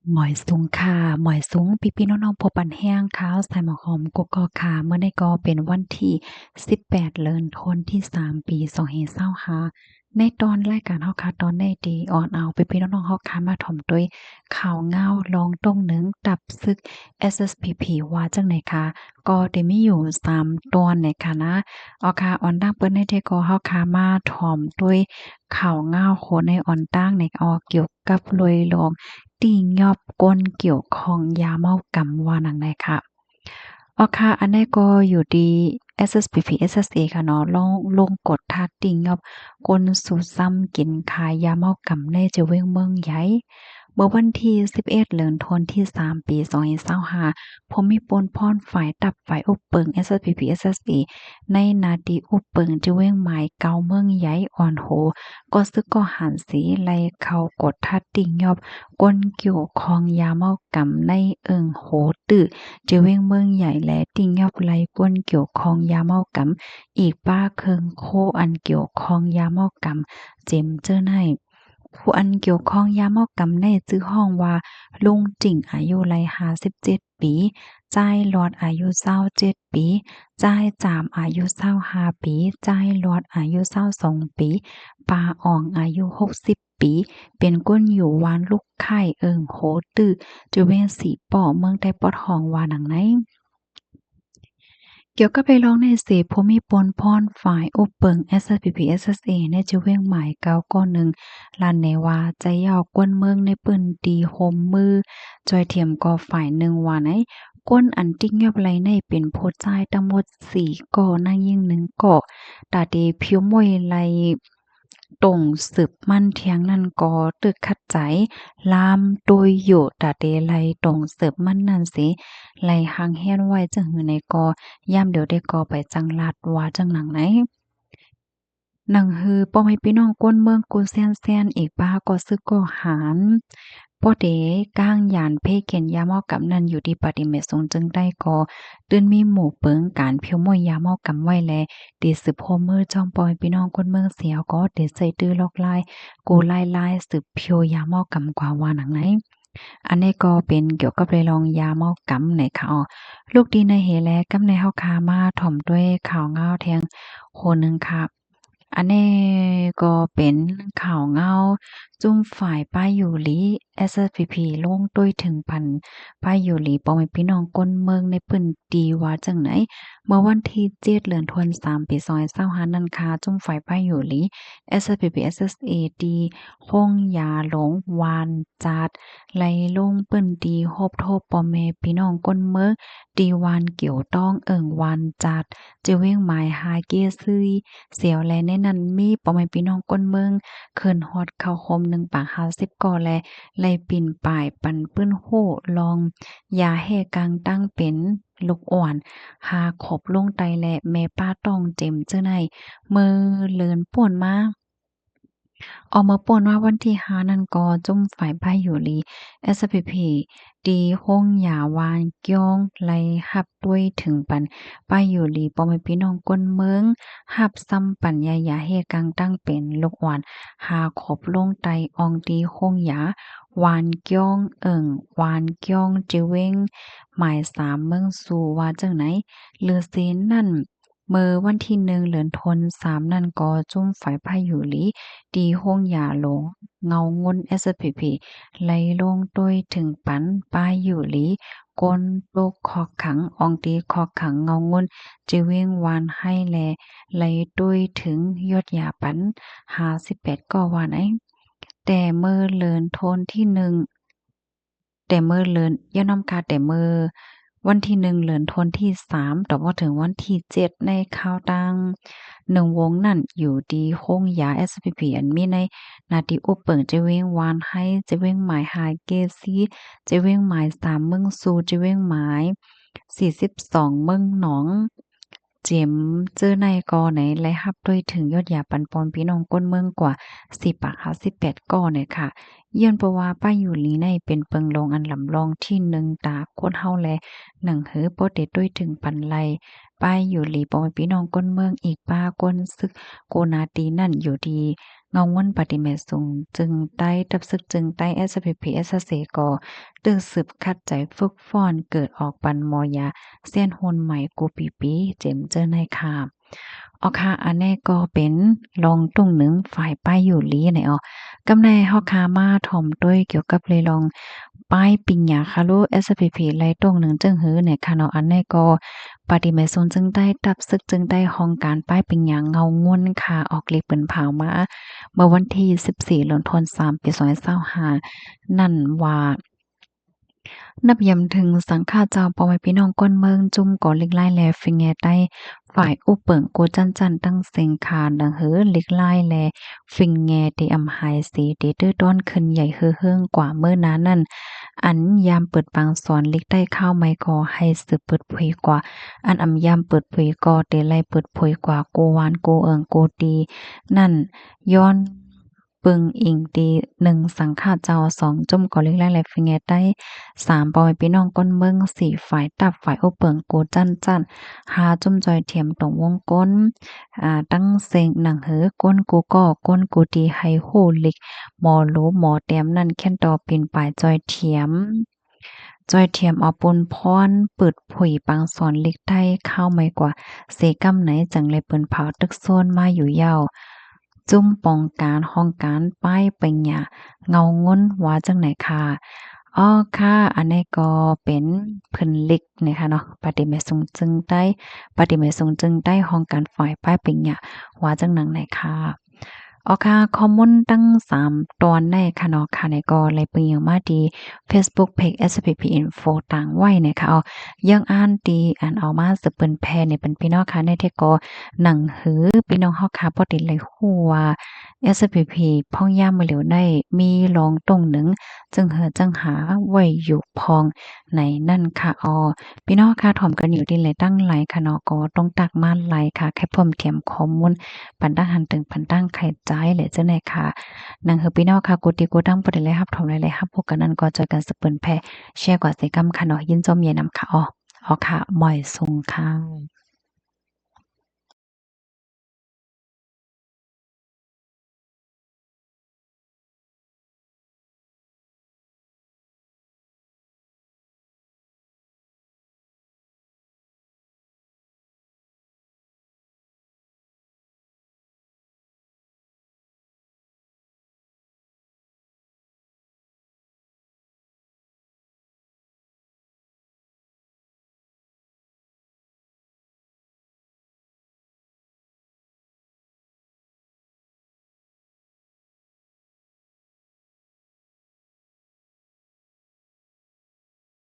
หมอยสูงค่ะหมอยสูงพี่ๆน้องๆพบปันแห้งข้าวใส่หมอกหอมกกอกค่ะเมื่อได้ก็เป็นวันที่18เดือนธันวาคมที่3ปี2565ในตอนรายการเฮาค่ะตอนได้ดีออนเอาพี่ๆน้องๆเฮาค่ะมาถ่อมด้วยข่าวเงาลองตรงหนึ่งตับซึก SSPP ว่าจังไหนคะก็ได้มีอยู่3ตอนนะคะนะเอาค่ะออนตั้งเปิ้นได้ที่ก็เฮาค่ะมาถ่อมด้วยข่าวเงาโคในออนตั้งในเกี่ยวกับรวยลอง ตียอบก้นเกี่ยวข้องยาเมากำว่านังใดค่ะค่ะอันนี้ก็อยู่ดี SSPP SSA ค่ะเนาะลงกดทัดติงยอบก้นสู่ซ้ำกินขายยาเมากำในจะเว้งเมืองใหญ่เมื่อวันที่11เดือนธันวาคมที่3ปี2025ผมมีปนพรฝ่ายตับฝ่ายอุปเปิง SSPP SSA ในนาทีอุปเปิงจะเว้งหมายเกาเมืองใหญ่อ่อนโหก็ซึกก็หันสีไล่เข้ากดทัดติงยอบ ก้นเกี่ยวคองยาเมากำในเอิงโหตื้อเจเว้งเมืองใหญ่และติ่งยอบไหลก้นเกี่ยวคองยาเมากำอีกป้าเคิงโคอันเกี่ยวคองยาเมากำเจมเจ้อในผู้อันเกี่ยวข้องยาเมากำในชื่อห้องว่าลุงจิ่งอายุไล57ปีจ่ายหลอดอายุ27ปีจ่ายจามอายุ25ปีจ่ายหลอดอายุ22ปีปาอ่องอายุ60ปีเป็นก้นอยู่วานลูกไข่เอิงโหตื้อจุเวนสีป่อเมืองใต้ปอดห้องว่าหนังไหนเกี่ยวกับไปร้องในเสภูมิปนพรฝ่ายอุปเปิง SSPP SSA ในจุเวียงหมายเก้าก้อหนึ่งลานเนว่าใจยาวกวนเมืองในปืนตีโฮมมือจอยเทียมก็ฝ่ายหนึ่งว่าไหนก้นอันติ้งยอบไหลในเป็นโพดใจทั้งหมด4ก่อนางยิ่ง1ก่อตาเดผิวมวยไหลตรงสืบมั่นเทียงนั่นก็ตึกขัดใจลามโดยอยู่ตาเดไหลตรงสืบมั่นนั่นสิไหลหางแฮ้นไว้จังหือในกอย่ามเดี๋ยวได้ก่อไปจังลาดว่าจังหนังไหนหนังฮือป้อมให้พี่น้องก้นเมืองกูแซนๆอีกบ้าก็ซึกก็หารป้อเดก้างยานเพ่เขียนยาเมากำนันอยู่ที่ปฏิเมสงจึงได้ก่อตื้นมีหมู่เปิงการเพียวมวยยาเมากำไว้แลตีสืบโฮมือจอมปอยพี่น้องก้นเมืองเสียวก็เดใส่ตื้อลอกลายกูลายสืบเพียวยาเมากำกว่าว่าหนังไหนอันนี้ก็เป็นเกี่ยวกับเรลองยาเมากำในค่ะลูกดีในเฮแลกำในเฮาคามาถ่อมด้วยข่าวเงาแทงโหนึงค่ะอันนี้ก็เป็นข่าวเงาจุ้มฝ่ายป้ายอยู่หลี SSPP ลงด้วยถึงพันป้ายอยู่หลีปอมพี่น้องก้นเมืองในปื้นตีว่าจังไหนเมื่อวันที่7เดือนธันวาคมปี2025นั้นค่ะจุ้มฝ่ายป้ายอยู่หลี SSPP SSA ดีห้องยาหลงวานจัดไหลลงเปิ้นดีโฮบโทบปอแม่พี่น้องก้นเมืองดีวานเกี่ยวต้องเอิงวานจัดเจเว้งหมายหาเกซื้อเสียวแลในนั้นมีปอแม่พี่น้องก้นเมืองเคินฮอดเข้าโฮม1ปาก50ก่อแลไล่ปิ่นป่ายปันปื้นโ้ลองยาแห่กลางตั้งเป็นลูกอ่อนหาขบลงไตและแม่ป้าต้องเจ็มเจ้าในมือเลินป่วนมาออกมาป่วนว่าวันที่5นั่นก็จุ้มฝ่ายป้ายอยู่ลี SPP ดีห้องหยาวานเกี้ยงไล่หับด้วยถึงปันป้ายอยู่ลีปอมให้พี่น้องก้นเมืองหับซ้ำปัญญายาเฮกังตั้งเป็นลูกหวานหาขบลงไตอองดีห้องหยาวานเกี้ยงเอิงวานเกี้ยงจิเว้งหมาย3เมืองสู่ว่าจังไหนเลือเซนนั่นเมื่อวันที่1เดือนธันวาคมนั่นก็จุ้มฝ่ายพายุหลีดีห้องหยาหลงเงางน SPP ไหลลงโดยถึงปันป้ายอยู่หลีกนลูกคอกขังอองตีคอกขังเงางนจิเว้งวานให้แลไหลด้วยถึงยอดยาปัน58ก็ว่าไหนแต่เมื่อเลินโทนที่1แต่เมื่อเลินย่อนำคาแต่เมื่อวันที่1เดือนธันวาคมที่3ต่อมาถึงวันที่7ในข่าวดัง1วงนั่นอยู่ดีโรงยา SPP อันมีในนาทีอุเปิงจะเว้งวานให้จะเว้งหมายหาเกซีจะเว้งหมาย3เมืองซูจะเว้งหมาย42เมืองหนองเจียมเจอในกอไหนและรับด้วยถึงยอดหยาปันปอนพี่น้องก้นเมืองกว่า10ปาก58ก้อเนี่ยค่ะ เยี่ยนเพราะว่าป้าอยู่ลีในเป็นเปิงลงอันลำลองที่1ตาคนเฮาแลหนังหือโปเตด้วยถึงปันไลป้ายอยู่ลีปอมพี่น้องก้นเมืองอีกป้าก้นซึกโกนาตีนั่นอยู่ดี เงาวนปฏิเมตุงจึงใต้ตับซึกจึงใต้ SPP SC ก็ตึกสืบคัดใจฝึกฟ้อนเกิดออกปันมอยาเส้นหุนใหม่กูปีเจ็มเจอในค่ะออค่ะอันนี้ก็เป็นลองตรงหนึ่งฝ่ายป้ายอยู่ลีไหนอ๋อกำในเฮาคามาถ่อมด้วยเกี่ยวกับเลยลองป้ายปิญญาคารุ SPP ไลตรงหนึ่งจึงหือในค่ะเนาะอันนี้ก็ปฏิเมตนจึงได้ตับซึกจึงได้ห้องการป้ายปิญญาเงางวนค่ะออกเลขเปิ้นเผามาเมื่อวันที่14เดือนธันวาคมปี2025นั่นว่านับยำถึงสังฆาเจ้าปอไว้พี่น้องก้นเมืองจุ่มก่อลิกไล่แลฟิงแงใต้ฝ่ายอุเปิงโกจันตั้งเซงคานดังเฮอลิกไล่แลฟิงแงที่อำไฮสีเดตื้อต้นขึ้นใหญ่เฮืองกว่าเมื่อนั้นนั่นอันยามเปิดปางสอนลิกใต้ข้าวไม้กอให้สืบเปิดเผยกว่าอันอำยามเปิดเผยกอเตไลเปิดเผยกว่าโกวานโกเอิงโกตีนั่นย้อนปึงอิงตี1สังฆาเจ้า2จมก่อลิกไล่แลฟิงแงใต้3ปอยพี่น้องก้นเมือง4ฝ่ายตับฝ่ายโอเปิงโกจัน5จุ่มจอยเทียมตรงวงก้นตั้งเซงหนังเหอก้นกูก็ก้นกูตีให้โหลิกหมอหลูหมอเตียมนั่นแค่นต่อปินปลายจอยเทียมเอาปนพรเปิดผุยปังสอนลิกได้เข้าไม่กว่าเสกำไหนจังเลยเปิ้นเผาตึกโซนมาอยู่ยาวจุ่มปองการห้องการป้ายปัญญาเงางนว่าจังไหนค่ะอ้อค่ะอันนี้ก็เป็นเพิ่นลิกนะคะเนาะปฏิเมสุงจึงได้ปฏิเมสุงจึงได้ห้องการฝ่ายป้ายปัญญาว่าจังหนังไหนค่ะอ๋อค่ะข้อมูลตั้ง3ตอนในค่ะเนาะค่ะในก็เลยเปิงอย่างมาดี Facebook Page SPP Info ต่างไว้นะคะเอายังอ่านดีอ่านเอามาสืบเปิ้นแพร่เนี่ยเป็นพี่น้องค่ะในที่ก็หนังหือพี่น้องเฮาค่ะบ่ได้เลยฮู้ว่า SPP พ่องย่ามมื้อเหลียวได้มีรองตรงหนึ่งจึงจังหาไว้อยู่พองในนั่นค่ะพี่น้องค่ะถ่อมกันอยู่ดีเลยตั้งหลายค่ะเนาะก็ต้องตักมาหลายค่ะแค่เพิ่มเติมข้อมูลปันตั้งหันถึงปันตั้งไข่ใจเลยจังได๋ค่ะนังหือพี่น้องค่ะกูติกูตั้งบ่ได้เลยรับถอมเลยรับพวกกันนั้นก็เจอกันสเปิ้นแพแชร์กว่าใส่กำค่ะเนาะยินจอมเย็นนำค่ะค่ะหมอยซุงค่ะ